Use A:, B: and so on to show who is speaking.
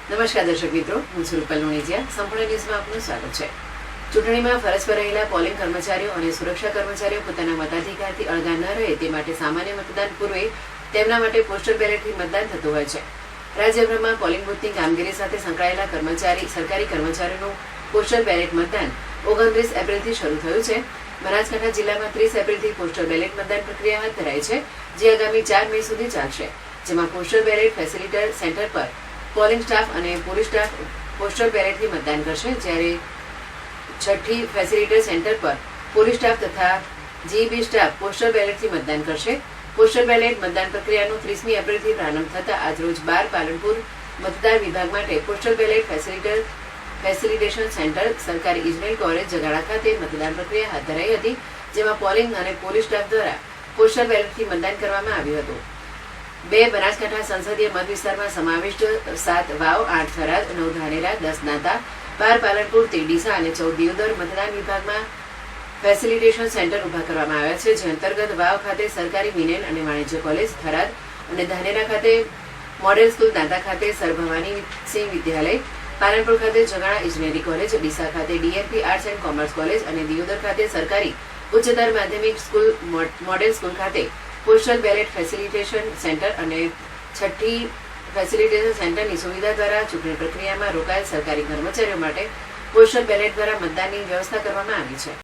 A: નમસ્કાર દર્શક મિત્રો, હું છું રૂપલ લુણીજીયા. સંપૂર્ણ ન્યૂઝમાં આપનું સ્વાગત છે. ચૂંટણીમાં ફરજ પર રહેલા પોલિંગ કર્મચારીઓ અને સુરક્ષા કર્મચારીઓ પોતાના મતાધિકારથી અળગા ન રહે તે માટે સામાન્ય મતદાન પૂર્વે તેમના માટે પોસ્ટલ બેલેટથી મતદાન થતું હોય છે. રાજ્યભરમાં પોલિંગ બૂથની કામગીરી સાથે સંકળાયેલા સરકારી કર્મચારીઓનું પોસ્ટલ બેલેટ મતદાન 29 એપ્રિલથી શરૂ થયું છે. બનાસકાંઠા જિલ્લામાં 30 એપ્રિલથી પોસ્ટલ બેલેટ મતદાન પ્રક્રિયા હાથ ધરાઈ છે, જે આગામી 4 મે સુધી ચાલશે. જેમાં પોસ્ટલ બેલેટ ફેસિલિટર સેન્ટર પર પોલિંગ સ્ટાફ અને પોલીસ સ્ટાફ પોસ્ટલ બેલેટથી મતદાન કરશે, જ્યારે છઠ્ઠી ફેસિલિટર સેન્ટર પર પોલીસ સ્ટાફ તથા જીબી સ્ટાફ પોસ્ટલ બેલેટથી મતદાન કરશે. પોસ્ટલ બેલેટ મતદાન પ્રક્રિયાનો 30મી એપ્રિલથી પ્રારંભ થતાં આજરોજ 12 પાલનપુર મતદાર વિભાગ માટે પોસ્ટલ બેલેટ ફેસિલિટેશન સેન્ટર સરકારી ઇજનેર કોલેજ જગાડા ખાતે મતદાન પ્રક્રિયા હાથ ધરાઈ હતી, જેમાં પોલિંગ અને પોલીસ સ્ટાફ દ્વારા પોસ્ટલ બેલેટથી મતદાન કરવામાં આવ્યું હતું. 2 બનાસકાંઠા સંસદીય મત વિસ્તારમાં સમાવિષ્ટ 7 વાવ, 8 થરાદ, 9 ધાનેરા, 10 દાંતા, 12 પાલનપુર, 13 ડીસા અને 14 દિયોદર મતદાન વિભાગમાં ફેસિલિટેશન સેન્ટર ઉભા કરવામાં આવ્યા છે, જે અંતર્ગત વાવ ખાતે સરકારી વિજ્ઞાન અને વાણિજ્ય કોલેજ, થરાદ અને ધાનેરા ખાતે મોડેલ સ્કૂલ, દાંતા ખાતે સર ભવાની સિંહ વિદ્યાલય, પાલનપુર ખાતે જગાણા ઇજનેરી કોલેજ, ડીસા ખાતે ડીએમપી આર્ટ્સ એન્ડ કોમર્સ કોલેજ અને દિયોદર ખાતે સરકારી ઉચ્ચતર માધ્યમિક સ્કૂલ મોડેલ સ્કૂલ ખાતે પોસ્ટલ બેલેટ ફેસિલિટેશન સેન્ટર અને છઠ્ઠી ફેસિલિટેશન સેન્ટરની સુવિધા દ્વારા ચૂંટણી પ્રક્રિયામાં રોકાયેલ સરકારી કર્મચારીઓ માટે પોસ્ટલ બેલેટ દ્વારા મતદાનની વ્યવસ્થા કરવામાં આવી છે.